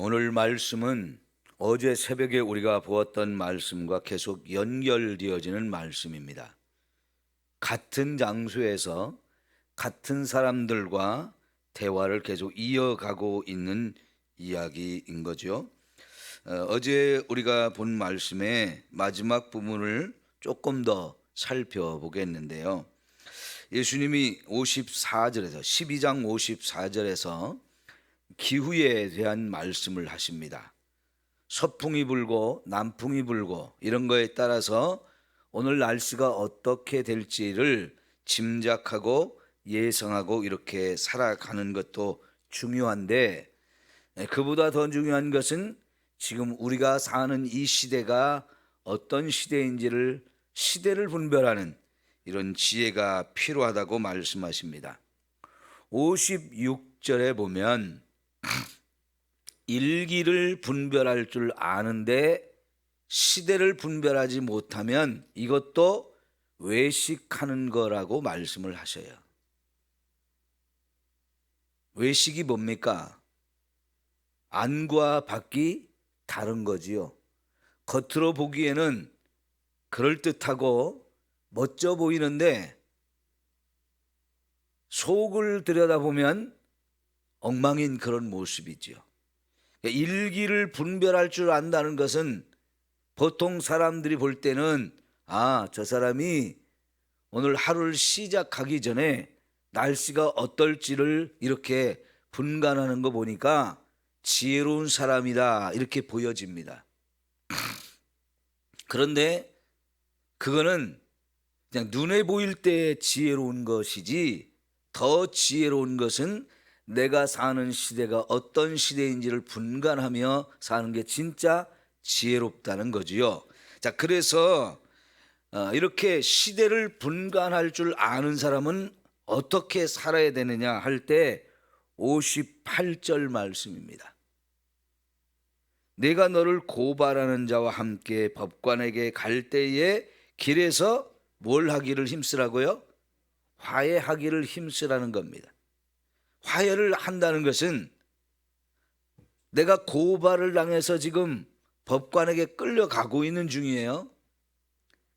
오늘 말씀은 어제 새벽에 우리가 보았던 말씀과 계속 연결되어지는 말씀입니다. 같은 장소에서 같은 사람들과 대화를 계속 이어가고 있는 이야기인 거죠. 어제 우리가 본 말씀의 마지막 부분을 조금 더 살펴보겠는데요. 예수님이 54절에서 12장 54절에서 기후에 대한 말씀을 하십니다. 서풍이 불고 남풍이 불고 이런 거에 따라서 오늘 날씨가 어떻게 될지를 짐작하고 예상하고 이렇게 살아가는 것도 중요한데, 그보다 더 중요한 것은 지금 우리가 사는 이 시대가 어떤 시대인지를 시대를 분별하는 이런 지혜가 필요하다고 말씀하십니다. 56절에 보면 일기를 분별할 줄 아는데 시대를 분별하지 못하면 이것도 외식하는 거라고 말씀을 하셔요. 외식이 뭡니까? 안과 밖이 다른 거지요. 겉으로 보기에는 그럴듯하고 멋져 보이는데 속을 들여다보면 엉망인 그런 모습이지요. 일기를 분별할 줄 안다는 것은 보통 사람들이 볼 때는 저 사람이 오늘 하루를 시작하기 전에 날씨가 어떨지를 이렇게 분간하는 거 보니까 지혜로운 사람이다 이렇게 보여집니다. 그런데 그거는 그냥 눈에 보일 때 지혜로운 것이지, 더 지혜로운 것은 내가 사는 시대가 어떤 시대인지를 분간하며 사는 게 진짜 지혜롭다는 거지요. 자, 그래서 이렇게 시대를 분간할 줄 아는 사람은 어떻게 살아야 되느냐 할 때 58절 말씀입니다. 내가 너를 고발하는 자와 함께 법관에게 갈 때에 길에서 뭘 하기를 힘쓰라고요? 화해하기를 힘쓰라는 겁니다. 화해를 한다는 것은 내가 고발을 당해서 지금 법관에게 끌려가고 있는 중이에요.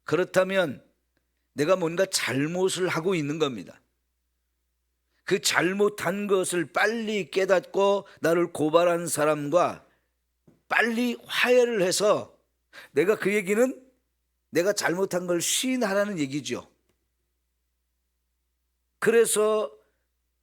그렇다면 내가 뭔가 잘못을 하고 있는 겁니다. 그 잘못한 것을 빨리 깨닫고 나를 고발한 사람과 빨리 화해를 해서, 내가 그 얘기는 내가 잘못한 걸 시인하라는 얘기죠. 그래서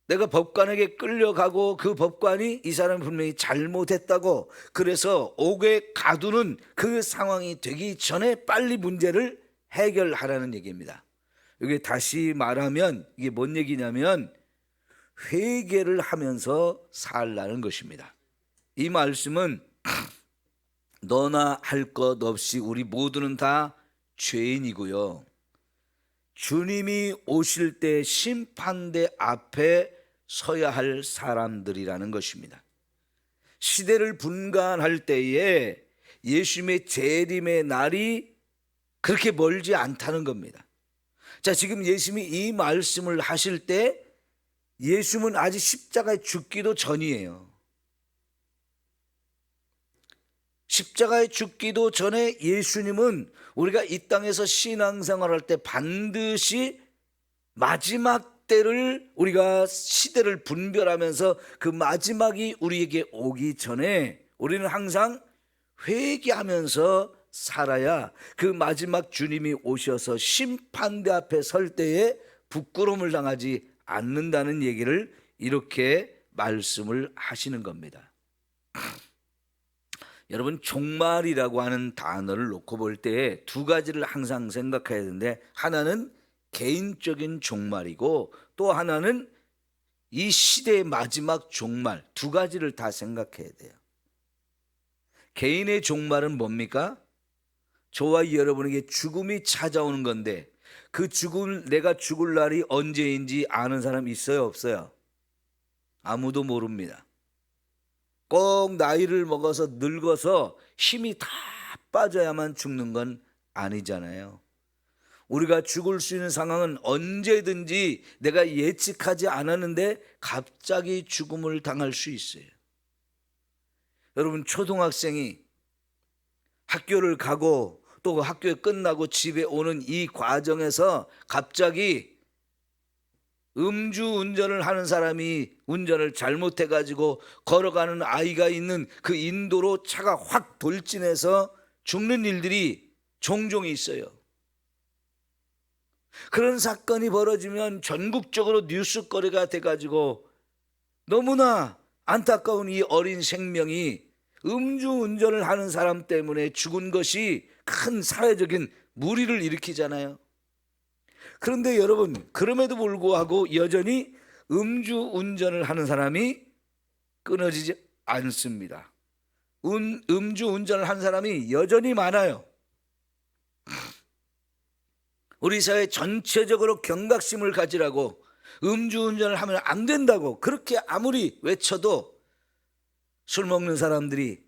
내가 법관에게 끌려가고 그 법관이 이 사람이 분명히 잘못했다고, 그래서 옥에 가두는 그 상황이 되기 전에 빨리 문제를 해결하라는 얘기입니다. 이게 다시 말하면 이게 뭔 얘기냐면 회개를 하면서 살라는 것입니다. 이 말씀은 너나 할 것 없이 우리 모두는 다 죄인이고요, 주님이 오실 때 심판대 앞에 서야 할 사람들이라는 것입니다. 시대를 분간할 때에 예수님의 재림의 날이 그렇게 멀지 않다는 겁니다. 자, 지금 예수님이 이 말씀을 하실 때 예수님은 아직 십자가에 죽기도 전이에요. 십자가에 죽기도 전에 예수님은 우리가 이 땅에서 신앙생활할 때 반드시 마지막 때를, 우리가 시대를 분별하면서 그 마지막이 우리에게 오기 전에 우리는 항상 회개하면서 살아야 그 마지막 주님이 오셔서 심판대 앞에 설 때에 부끄러움을 당하지 않는다는 얘기를 이렇게 말씀을 하시는 겁니다. 여러분, 종말이라고 하는 단어를 놓고 볼 때 두 가지를 항상 생각해야 되는데, 하나는 개인적인 종말이고 또 하나는 이 시대의 마지막 종말, 두 가지를 다 생각해야 돼요. 개인의 종말은 뭡니까? 저와 여러분에게 죽음이 찾아오는 건데, 그 죽음, 내가 죽을 날이 언제인지 아는 사람 있어요, 없어요? 아무도 모릅니다. 꼭 나이를 먹어서 늙어서 힘이 다 빠져야만 죽는 건 아니잖아요. 우리가 죽을 수 있는 상황은 언제든지 내가 예측하지 않았는데 갑자기 죽음을 당할 수 있어요. 여러분, 초등학생이 학교를 가고 또 학교에 끝나고 집에 오는 이 과정에서 갑자기 음주운전을 하는 사람이 운전을 잘못해가지고 걸어가는 아이가 있는 그 인도로 차가 확 돌진해서 죽는 일들이 종종 있어요. 그런 사건이 벌어지면 전국적으로 뉴스거리가 돼가지고 너무나 안타까운 이 어린 생명이 음주운전을 하는 사람 때문에 죽은 것이 큰 사회적인 물의를 일으키잖아요. 그런데 여러분, 그럼에도 불구하고 여전히 음주운전을 하는 사람이 끊어지지 않습니다. 음주운전을 한 사람이 여전히 많아요. 우리 사회 전체적으로 경각심을 가지라고, 음주운전을 하면 안 된다고 그렇게 아무리 외쳐도 술 먹는 사람들이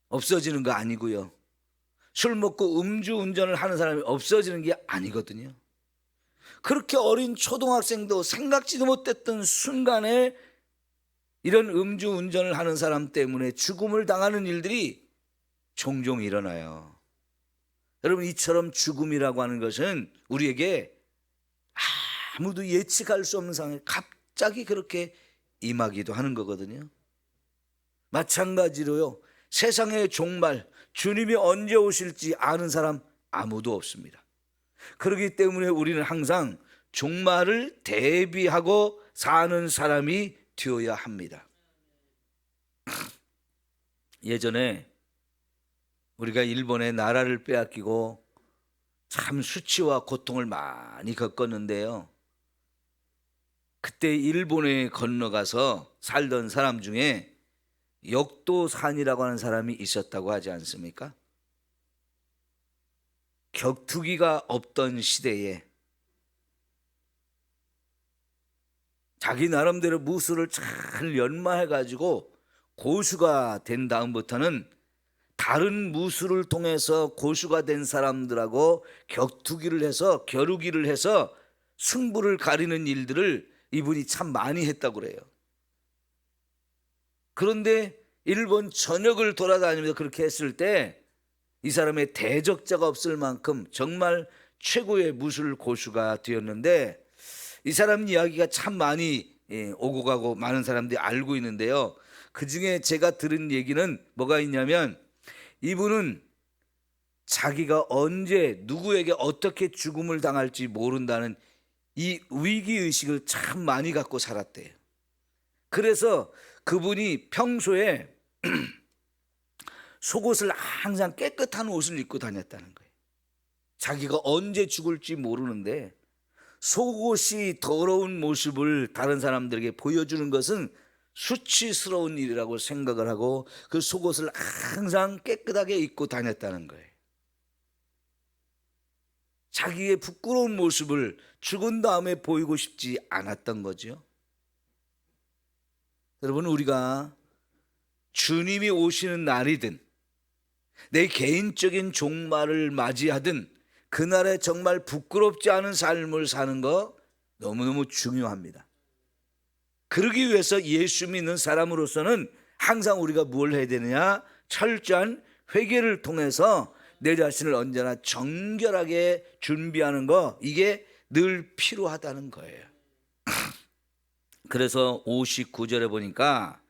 없어지는 거 아니고요, 술 먹고 음주운전을 하는 사람이 없어지는 게 아니거든요. 그렇게 어린 초등학생도 생각지도 못했던 순간에 이런 음주운전을 하는 사람 때문에 죽음을 당하는 일들이 종종 일어나요. 여러분, 이처럼 죽음이라고 하는 것은 우리에게 아무도 예측할 수 없는 상황에 갑자기 그렇게 임하기도 하는 거거든요. 마찬가지로요, 세상의 종말, 주님이 언제 오실지 아는 사람 아무도 없습니다. 그렇기 때문에 우리는 항상 종말을 대비하고 사는 사람이 되어야 합니다. 예전에 우리가 일본의 나라를 빼앗기고 참 수치와 고통을 많이 겪었는데요, 그때 일본에 건너가서 살던 사람 중에 역도산이라고 하는 사람이 있었다고 하지 않습니까? 격투기가 없던 시대에 자기 나름대로 무술을 잘 연마해가지고 고수가 된 다음부터는 다른 무술을 통해서 고수가 된 사람들하고 격투기를 해서, 겨루기를 해서 승부를 가리는 일들을 이분이 참 많이 했다고 그래요. 그런데 일본 전역을 돌아다니면서 그렇게 했을 때 이 사람의 대적자가 없을 만큼 정말 최고의 무술 고수가 되었는데, 이 사람 이야기가 참 많이 오고 가고 많은 사람들이 알고 있는데요, 그 중에 제가 들은 얘기는 뭐가 있냐면, 이분은 자기가 언제 누구에게 어떻게 죽음을 당할지 모른다는 이 위기의식을 참 많이 갖고 살았대요. 그래서 그분이 평소에 속옷을 항상 깨끗한 옷을 입고 다녔다는 거예요. 자기가 언제 죽을지 모르는데 속옷이 더러운 모습을 다른 사람들에게 보여주는 것은 수치스러운 일이라고 생각을 하고 그 속옷을 항상 깨끗하게 입고 다녔다는 거예요. 자기의 부끄러운 모습을 죽은 다음에 보이고 싶지 않았던 거죠. 여러분, 우리가 주님이 오시는 날이든 내 개인적인 종말을 맞이하든 그날에 정말 부끄럽지 않은 삶을 사는 거 너무너무 중요합니다. 그러기 위해서 예수 믿는 사람으로서는 항상 우리가 뭘 해야 되느냐? 철저한 회개를 통해서 내 자신을 언제나 정결하게 준비하는 거, 이게 늘 필요하다는 거예요. 그래서 59절에 보니까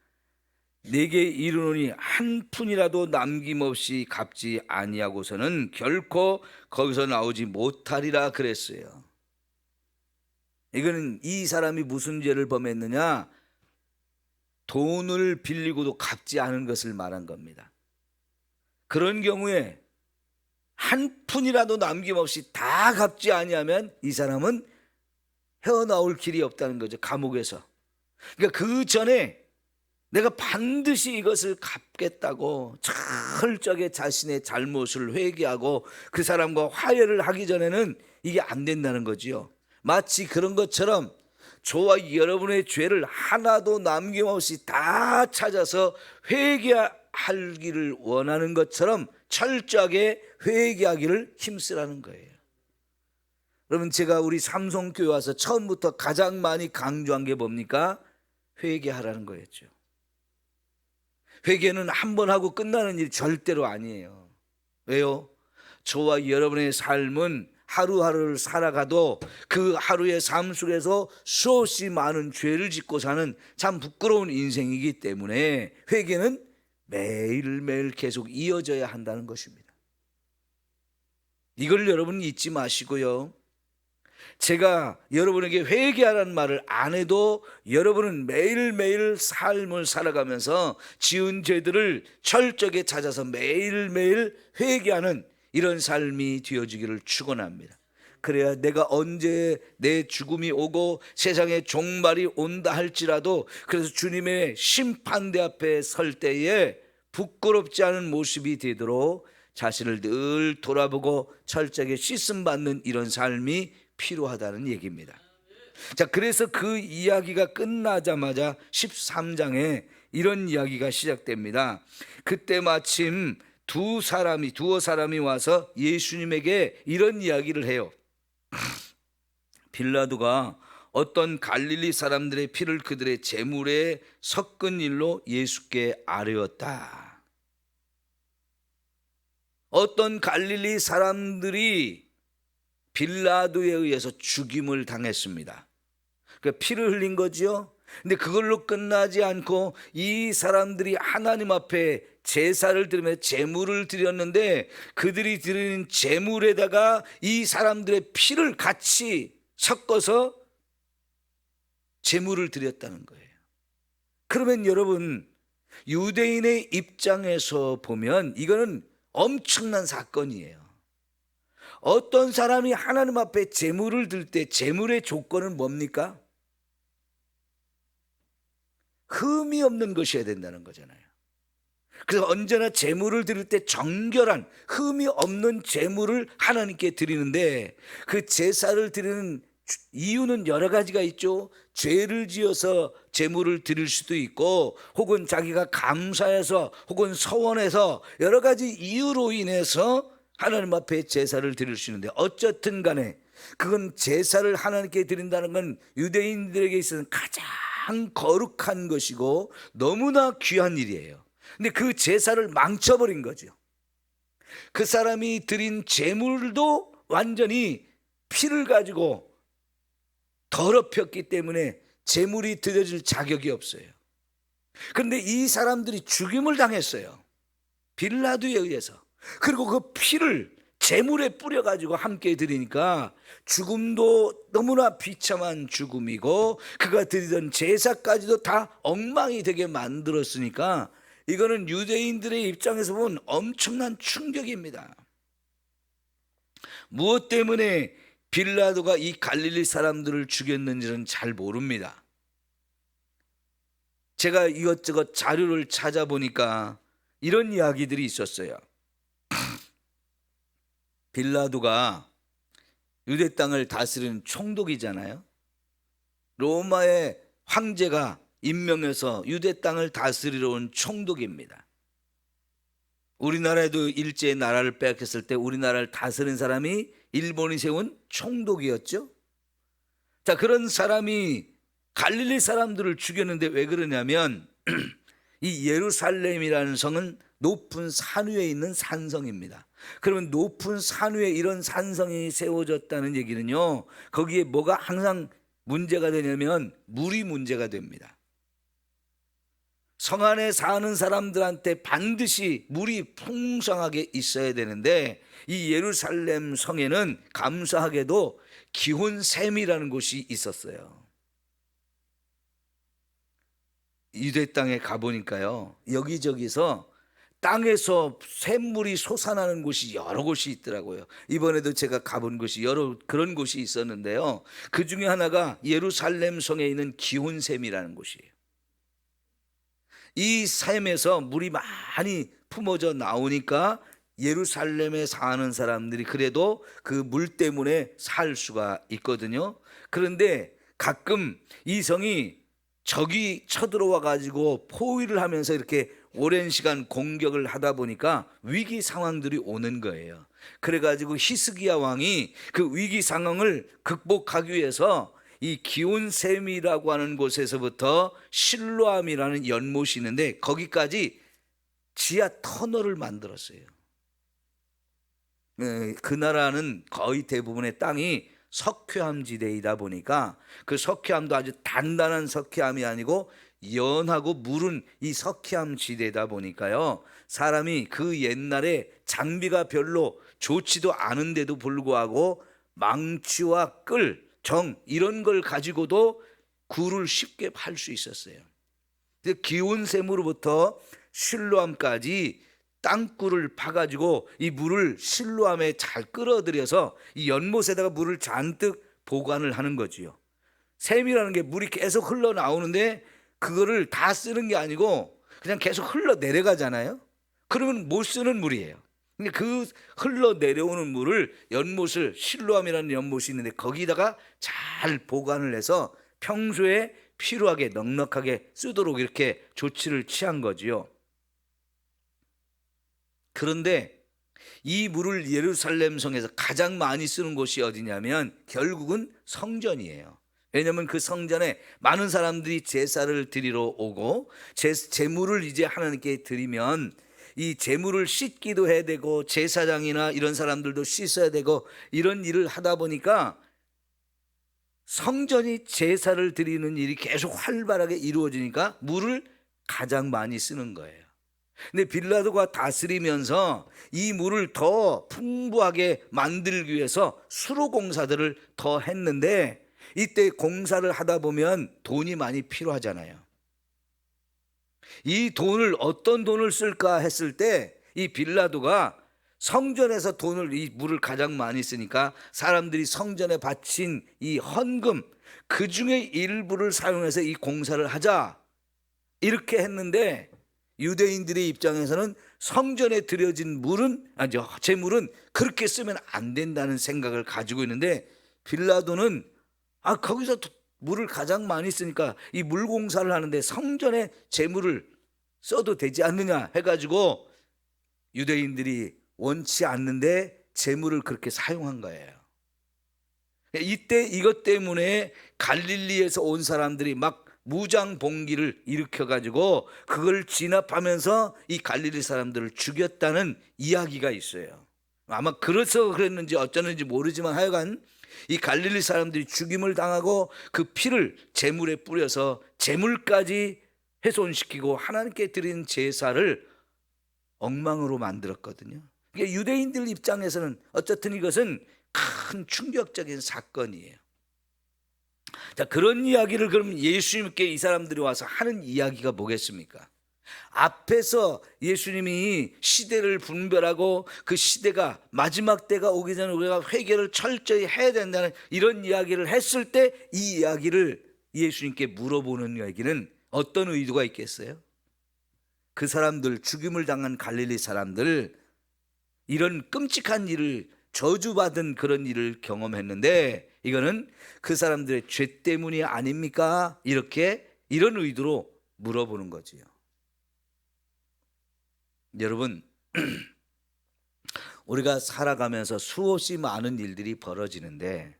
내게 이르노니 한 푼이라도 남김없이 갚지 아니하고서는 결코 거기서 나오지 못하리라 그랬어요. 이거는 이 사람이 무슨 죄를 범했느냐? 돈을 빌리고도 갚지 않은 것을 말한 겁니다. 그런 경우에 한 푼이라도 남김없이 다 갚지 아니하면 이 사람은 헤어나올 길이 없다는 거죠, 감옥에서. 그러니까 그 전에 내가 반드시 이것을 갚겠다고 철저하게 자신의 잘못을 회개하고 그 사람과 화해를 하기 전에는 이게 안 된다는 거지요. 마치 그런 것처럼 저와 여러분의 죄를 하나도 남김없이 다 찾아서 회개하기를 원하는 것처럼 철저하게 회개하기를 힘쓰라는 거예요. 여러분, 제가 우리 삼성교회 와서 처음부터 가장 많이 강조한 게 뭡니까? 회개하라는 거였죠. 회개는 한 번 하고 끝나는 일이 절대로 아니에요. 왜요? 저와 여러분의 삶은 하루하루를 살아가도 그 하루의 삶 속에서 수없이 많은 죄를 짓고 사는 참 부끄러운 인생이기 때문에 회개는 매일매일 계속 이어져야 한다는 것입니다. 이걸 여러분 잊지 마시고요. 제가 여러분에게 회개하라는 말을 안 해도 여러분은 매일매일 삶을 살아가면서 지은 죄들을 철저하게 찾아서 매일매일 회개하는 이런 삶이 되어지기를 축원합니다. 그래야 내가 언제 내 죽음이 오고 세상의 종말이 온다 할지라도 그래서 주님의 심판대 앞에 설 때에 부끄럽지 않은 모습이 되도록 자신을 늘 돌아보고 철저하게 씻음받는 이런 삶이 필요하다는 얘기입니다. 자, 그래서 그 이야기가 끝나자마자 13장에 이런 이야기가 시작됩니다. 그때 마침 두어 사람이 와서 예수님에게 이런 이야기를 해요. 빌라도가 어떤 갈릴리 사람들의 피를 그들의 제물에 섞은 일로 예수께 아뢰었다. 어떤 갈릴리 사람들이 빌라도에 의해서 죽임을 당했습니다. 그러니까 피를 흘린 거지요. 근데 그걸로 끝나지 않고 이 사람들이 하나님 앞에 제사를 드리며 제물을 드렸는데 그들이 드린 제물에다가 이 사람들의 피를 같이 섞어서 제물을 드렸다는 거예요. 그러면 여러분, 유대인의 입장에서 보면 이거는 엄청난 사건이에요. 어떤 사람이 하나님 앞에 제물을 들 때 제물의 조건은 뭡니까? 흠이 없는 것이어야 된다는 거잖아요. 그래서 언제나 제물을 드릴 때 정결한 흠이 없는 제물을 하나님께 드리는데 그 제사를 드리는 이유는 여러 가지가 있죠. 죄를 지어서 제물을 드릴 수도 있고 혹은 자기가 감사해서 혹은 서원해서 여러 가지 이유로 인해서 하나님 앞에 제사를 드릴 수 있는데 어쨌든 간에 그건 제사를 하나님께 드린다는 건 유대인들에게 있어서는 가장 거룩한 것이고 너무나 귀한 일이에요. 근데 그 제사를 망쳐버린 거죠. 그 사람이 드린 제물도 완전히 피를 가지고 더럽혔기 때문에 제물이 드려질 자격이 없어요. 그런데 이 사람들이 죽임을 당했어요. 빌라도에 의해서. 그리고 그 피를 제물에 뿌려가지고 함께 드리니까 죽음도 너무나 비참한 죽음이고 그가 드리던 제사까지도 다 엉망이 되게 만들었으니까 이거는 유대인들의 입장에서 보면 엄청난 충격입니다. 무엇 때문에 빌라도가 이 갈릴리 사람들을 죽였는지는 잘 모릅니다. 제가 이것저것 자료를 찾아보니까 이런 이야기들이 있었어요. 빌라도가 유대 땅을 다스리는 총독이잖아요. 로마의 황제가 임명해서 유대 땅을 다스리러 온 총독입니다. 우리나라에도 일제의 나라를 빼앗겼을 때 우리나라를 다스린 사람이 일본이 세운 총독이었죠. 자, 그런 사람이 갈릴리 사람들을 죽였는데 왜 그러냐면 이 예루살렘이라는 성은 높은 산 위에 있는 산성입니다. 그러면 높은 산 위에 이런 산성이 세워졌다는 얘기는요, 거기에 뭐가 항상 문제가 되냐면 물이 문제가 됩니다. 성 안에 사는 사람들한테 반드시 물이 풍성하게 있어야 되는데 이 예루살렘 성에는 감사하게도 기혼샘이라는 곳이 있었어요. 유대 땅에 가보니까요, 여기저기서 땅에서 샘물이 솟아나는 곳이 여러 곳이 있더라고요. 이번에도 제가 가본 곳이 여러 그런 곳이 있었는데요, 그 중에 하나가 예루살렘 성에 있는 기혼샘이라는 곳이에요. 이 샘에서 물이 많이 품어져 나오니까 예루살렘에 사는 사람들이 그래도 그 물 때문에 살 수가 있거든요. 그런데 가끔 이 성이 적이 쳐들어와 가지고 포위를 하면서 이렇게 오랜 시간 공격을 하다 보니까 위기 상황들이 오는 거예요. 그래가지고 히스기야 왕이 그 위기 상황을 극복하기 위해서 이 기온샘이라고 하는 곳에서부터 실로암이라는 연못이 있는데 거기까지 지하 터널을 만들었어요. 그 나라는 거의 대부분의 땅이 석회암 지대이다 보니까 그 석회암도 아주 단단한 석회암이 아니고 연하고 물은 이 석회암 지대다 보니까요, 사람이 그 옛날에 장비가 별로 좋지도 않은데도 불구하고 망치와 끌, 정 이런 걸 가지고도 굴을 쉽게 팔 수 있었어요. 기온샘으로부터 실로암까지 땅굴을 파가지고 이 물을 실로암에 잘 끌어들여서 이 연못에다가 물을 잔뜩 보관을 하는 거지요. 샘이라는 게 물이 계속 흘러나오는데 그거를 다 쓰는 게 아니고 그냥 계속 흘러내려가잖아요. 그러면 못 쓰는 물이에요. 근데 그 흘러내려오는 물을 연못을, 실로암이라는 연못이 있는데 거기다가 잘 보관을 해서 평소에 필요하게 넉넉하게 쓰도록 이렇게 조치를 취한 거지요. 그런데 이 물을 예루살렘 성에서 가장 많이 쓰는 곳이 어디냐면 결국은 성전이에요. 왜냐하면 그 성전에 많은 사람들이 제사를 드리러 오고 제물을 이제 하나님께 드리면 이 제물을 씻기도 해야 되고 제사장이나 이런 사람들도 씻어야 되고 이런 일을 하다 보니까 성전이 제사를 드리는 일이 계속 활발하게 이루어지니까 물을 가장 많이 쓰는 거예요. 근데 빌라도가 다스리면서 이 물을 더 풍부하게 만들기 위해서 수로 공사들을 더 했는데 이때 공사를 하다 보면 돈이 많이 필요하잖아요. 이 돈을 어떤 돈을 쓸까 했을 때 이 빌라도가 성전에서 이 물을 가장 많이 쓰니까 사람들이 성전에 바친 이 헌금 그 중에 일부를 사용해서 이 공사를 하자 이렇게 했는데 유대인들의 입장에서는 성전에 들여진 제물은 그렇게 쓰면 안 된다는 생각을 가지고 있는데 빌라도는 거기서 물을 가장 많이 쓰니까 이 물 공사를 하는데 성전에 제물을 써도 되지 않느냐 해가지고 유대인들이 원치 않는데 제물을 그렇게 사용한 거예요. 이때 이것 때문에 갈릴리에서 온 사람들이 막 무장봉기를 일으켜가지고 그걸 진압하면서 이 갈릴리 사람들을 죽였다는 이야기가 있어요. 아마 그래서 그랬는지 어쩌는지 모르지만 하여간 이 갈릴리 사람들이 죽임을 당하고 그 피를 제물에 뿌려서 제물까지 훼손시키고 하나님께 드린 제사를 엉망으로 만들었거든요. 유대인들 입장에서는 어쨌든 이것은 큰 충격적인 사건이에요. 자, 그런 이야기를 그럼 예수님께 이 사람들이 와서 하는 이야기가 뭐겠습니까? 앞에서 예수님이 시대를 분별하고 그 시대가 마지막 때가 오기 전에 우리가 회개를 철저히 해야 된다는 이런 이야기를 했을 때 이 이야기를 예수님께 물어보는 이야기는 어떤 의도가 있겠어요? 그 사람들, 죽임을 당한 갈릴리 사람들, 이런 끔찍한 일을 저주받은 그런 일을 경험했는데 이거는 그 사람들의 죄 때문이 아닙니까? 이런 의도로 물어보는 거지요. 여러분, 우리가 살아가면서 수없이 많은 일들이 벌어지는데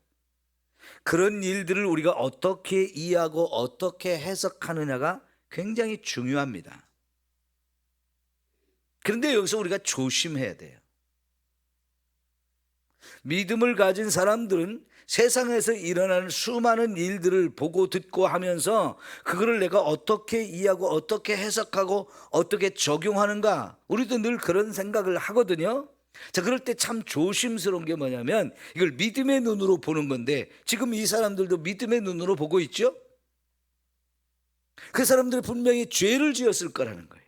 그런 일들을 우리가 어떻게 이해하고 어떻게 해석하느냐가 굉장히 중요합니다. 그런데 여기서 우리가 조심해야 돼요. 믿음을 가진 사람들은 세상에서 일어나는 수많은 일들을 보고 듣고 하면서 그거를 내가 어떻게 이해하고 어떻게 해석하고 어떻게 적용하는가, 우리도 늘 그런 생각을 하거든요. 자, 그럴 때 참 조심스러운 게 뭐냐면 이걸 믿음의 눈으로 보는 건데 지금 이 사람들도 믿음의 눈으로 보고 있죠. 그 사람들이 분명히 죄를 지었을 거라는 거예요.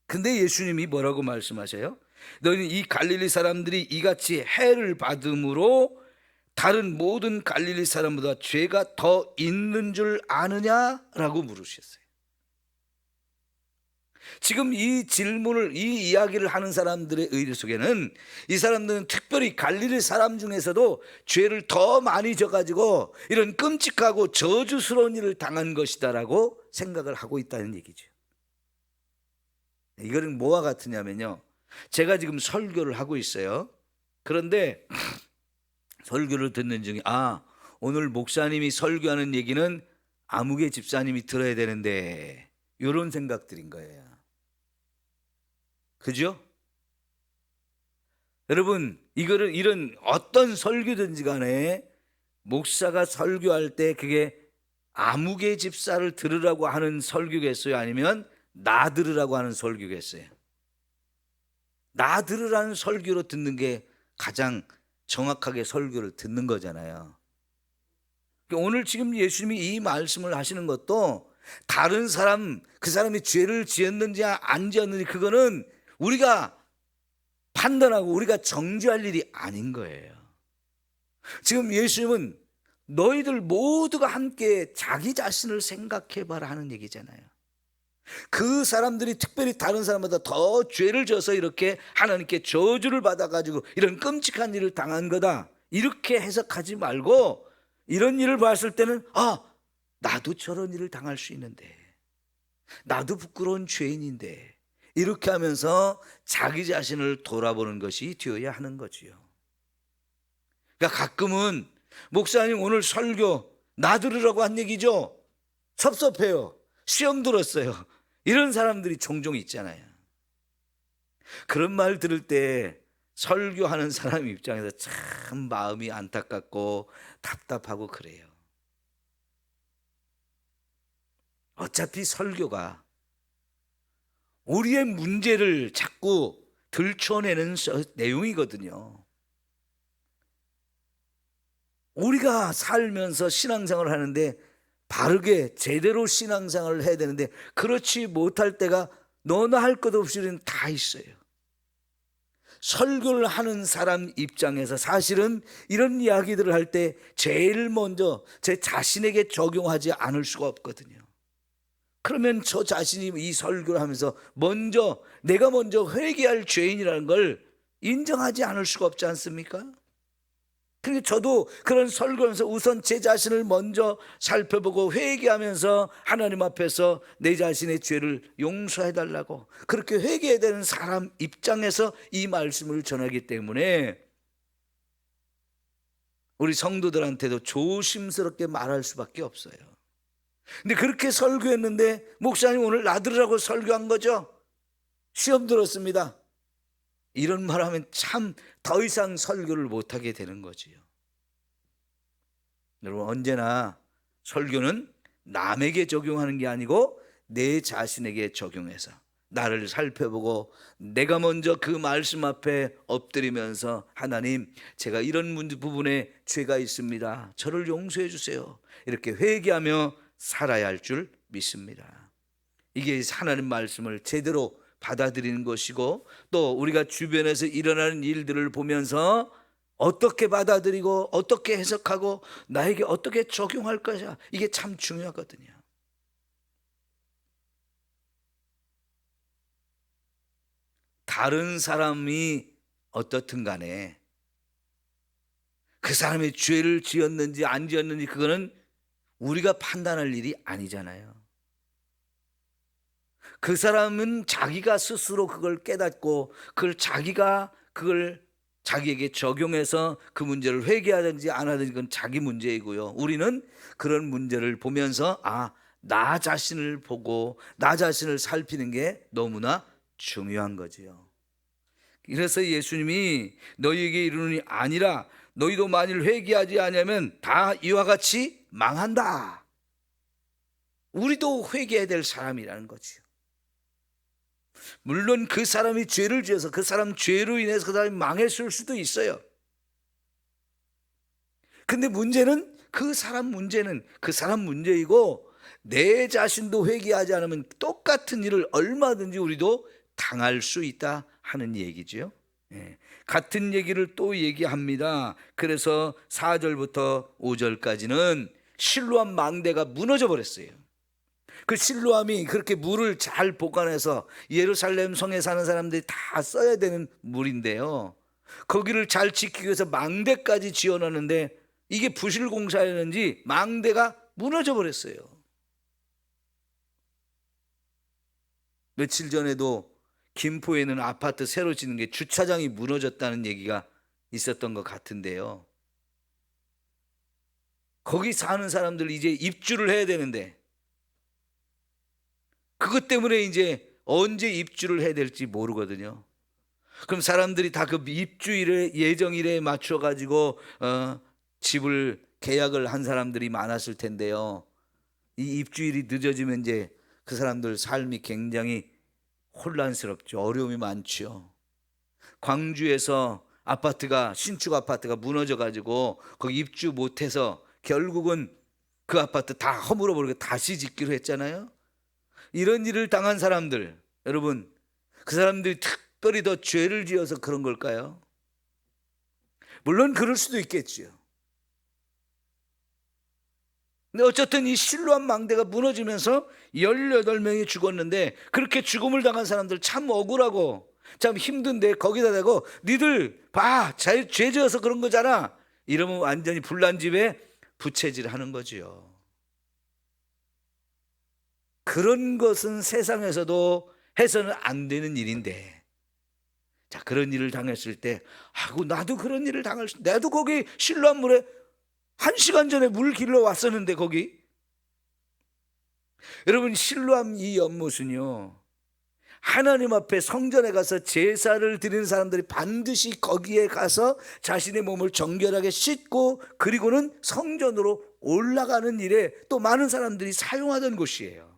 근데 예수님이 뭐라고 말씀하세요? 너희는 이 갈릴리 사람들이 이같이 해를 받음으로 다른 모든 갈릴리 사람보다 죄가 더 있는 줄 아느냐라고 물으셨어요. 지금 이 질문을, 이 이야기를 하는 사람들의 의리 속에는 이 사람들은 특별히 갈릴리 사람 중에서도 죄를 더 많이 져가지고 이런 끔찍하고 저주스러운 일을 당한 것이다라고 생각을 하고 있다는 얘기죠. 이거는 뭐와 같으냐면요, 제가 지금 설교를 하고 있어요. 그런데 설교를 듣는 중에 오늘 목사님이 설교하는 얘기는 아무개 집사님이 들어야 되는데 이런 생각들인 거예요. 그죠? 여러분, 이런 어떤 설교든지 간에 목사가 설교할 때 그게 아무개 집사를 들으라고 하는 설교겠어요? 아니면 나 들으라고 하는 설교겠어요? 나 들으라는 설교로 듣는 게 가장 정확하게 설교를 듣는 거잖아요. 오늘 지금 예수님이 이 말씀을 하시는 것도 다른 사람, 그 사람이 죄를 지었는지 안 지었는지 그거는 우리가 판단하고 우리가 정죄할 일이 아닌 거예요. 지금 예수님은 너희들 모두가 함께 자기 자신을 생각해 봐라 하는 얘기잖아요. 그 사람들이 특별히 다른 사람보다 더 죄를 져서 이렇게 하나님께 저주를 받아가지고 이런 끔찍한 일을 당한 거다, 이렇게 해석하지 말고 이런 일을 봤을 때는 나도 저런 일을 당할 수 있는데, 나도 부끄러운 죄인인데, 이렇게 하면서 자기 자신을 돌아보는 것이 되어야 하는 거지요. 그러니까 가끔은 목사님 오늘 설교 나 들으라고 한 얘기죠? 섭섭해요. 시험 들었어요. 이런 사람들이 종종 있잖아요. 그런 말 들을 때 설교하는 사람 입장에서 참 마음이 안타깝고 답답하고 그래요. 어차피 설교가 우리의 문제를 자꾸 들춰내는 내용이거든요. 우리가 살면서 신앙생활을 하는데 바르게 제대로 신앙생활을 해야 되는데 그렇지 못할 때가 너나 할 것 없이 다 있어요. 설교를 하는 사람 입장에서 사실은 이런 이야기들을 할 때 제일 먼저 제 자신에게 적용하지 않을 수가 없거든요. 그러면 저 자신이 이 설교를 하면서 내가 먼저 회개할 죄인이라는 걸 인정하지 않을 수가 없지 않습니까? 그러니까 저도 그런 설교하면서 우선 제 자신을 먼저 살펴보고 회개하면서 하나님 앞에서 내 자신의 죄를 용서해 달라고 그렇게 회개해야 되는 사람 입장에서 이 말씀을 전하기 때문에 우리 성도들한테도 조심스럽게 말할 수밖에 없어요. 근데 그렇게 설교했는데 목사님 오늘 나 들으라고 설교한 거죠? 시험 들었습니다. 이런 말하면 참 더 이상 설교를 못하게 되는 거지요. 여러분, 언제나 설교는 남에게 적용하는 게 아니고 내 자신에게 적용해서 나를 살펴보고 내가 먼저 그 말씀 앞에 엎드리면서 하나님, 제가 이런 부분에 죄가 있습니다. 저를 용서해 주세요. 이렇게 회개하며 살아야 할 줄 믿습니다. 이게 하나님 말씀을 제대로 받아들이는 것이고, 또 우리가 주변에서 일어나는 일들을 보면서 어떻게 받아들이고 어떻게 해석하고 나에게 어떻게 적용할 것이야, 이게 참 중요하거든요. 다른 사람이 어떻든 간에 그 사람이 죄를 지었는지 안 지었는지 그거는 우리가 판단할 일이 아니잖아요. 그 사람은 자기가 스스로 그걸 깨닫고 그걸 자기에게 적용해서 그 문제를 회개하든지 안 하든지 그건 자기 문제이고요. 우리는 그런 문제를 보면서 나 자신을 보고 나 자신을 살피는 게 너무나 중요한 거지요. 그래서 예수님이 너희에게 이르노니 아니라 너희도 만일 회개하지 않으면 다 이와 같이 망한다. 우리도 회개해야 될 사람이라는 거지요. 물론 그 사람이 죄를 지어서 그 사람 죄로 인해서 그 사람이 망했을 수도 있어요. 근데 문제는 그 사람 문제이고 내 자신도 회개하지 않으면 똑같은 일을 얼마든지 우리도 당할 수 있다 하는 얘기죠. 같은 얘기를 또 얘기합니다. 그래서 4절부터 5절까지는 실로암 망대가 무너져 버렸어요. 그 실로암이 그렇게 물을 잘 보관해서 예루살렘 성에 사는 사람들이 다 써야 되는 물인데요, 거기를 잘 지키기 위해서 망대까지 지어놨는데 이게 부실공사였는지 망대가 무너져 버렸어요. 며칠 전에도 김포에 있는 아파트 새로 짓는 게 주차장이 무너졌다는 얘기가 있었던 것 같은데요, 거기 사는 사람들 이제 입주를 해야 되는데 그것 때문에 이제 언제 입주를 해야 될지 모르거든요. 그럼 사람들이 다 그 입주일에 예정일에 맞춰 가지고 집을 계약을 한 사람들이 많았을 텐데요. 이 입주일이 늦어지면 이제 그 사람들 삶이 굉장히 혼란스럽죠. 어려움이 많죠. 광주에서 신축 아파트가 무너져 가지고 거기 입주 못해서 결국은 그 아파트 다 허물어 버리고 다시 짓기로 했잖아요. 이런 일을 당한 사람들, 여러분, 그 사람들이 특별히 더 죄를 지어서 그런 걸까요? 물론 그럴 수도 있겠지요. 근데 어쨌든 이 실로암 망대가 무너지면서 18명이 죽었는데, 그렇게 죽음을 당한 사람들 참 억울하고 참 힘든데 거기다 대고 니들 봐, 죄 지어서 그런 거잖아, 이러면 완전히 불난집에 부채질하는 거지요. 그런 것은 세상에서도 해서는 안 되는 일인데, 자, 그런 일을 당했을 때, 아이고 나도 그런 일을 당할 수, 나도 거기 실로암 물에 1시간 전에 물 길러 왔었는데 거기. 여러분, 실로암 이 연못은요, 하나님 앞에 성전에 가서 제사를 드리는 사람들이 반드시 거기에 가서 자신의 몸을 정결하게 씻고 그리고는 성전으로 올라가는 일에 또 많은 사람들이 사용하던 곳이에요.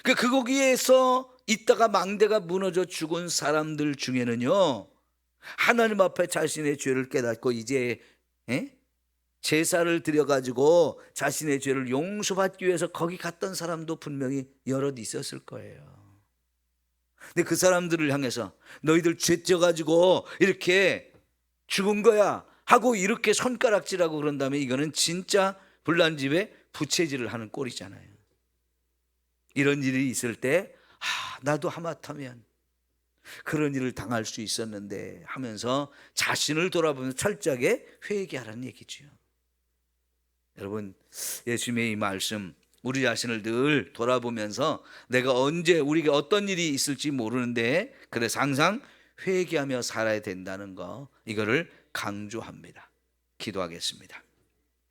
그 거기에서 있다가 망대가 무너져 죽은 사람들 중에는요, 하나님 앞에 자신의 죄를 깨닫고 이제 제사를 드려가지고 자신의 죄를 용서받기 위해서 거기 갔던 사람도 분명히 여럿 있었을 거예요. 근데 그 사람들을 향해서 너희들 죄 져가지고 이렇게 죽은 거야 하고 이렇게 손가락질하고 그런 다음에, 이거는 진짜 불난집에 부채질을 하는 꼴이잖아요. 이런 일이 있을 때 나도 하마터면 그런 일을 당할 수 있었는데 하면서 자신을 돌아보면서 철저하게 회개하라는 얘기죠. 여러분, 예수님의 이 말씀, 우리 자신을 늘 돌아보면서 내가 언제 우리에게 어떤 일이 있을지 모르는데 그래서 항상 회개하며 살아야 된다는 거, 이거를 강조합니다. 기도하겠습니다.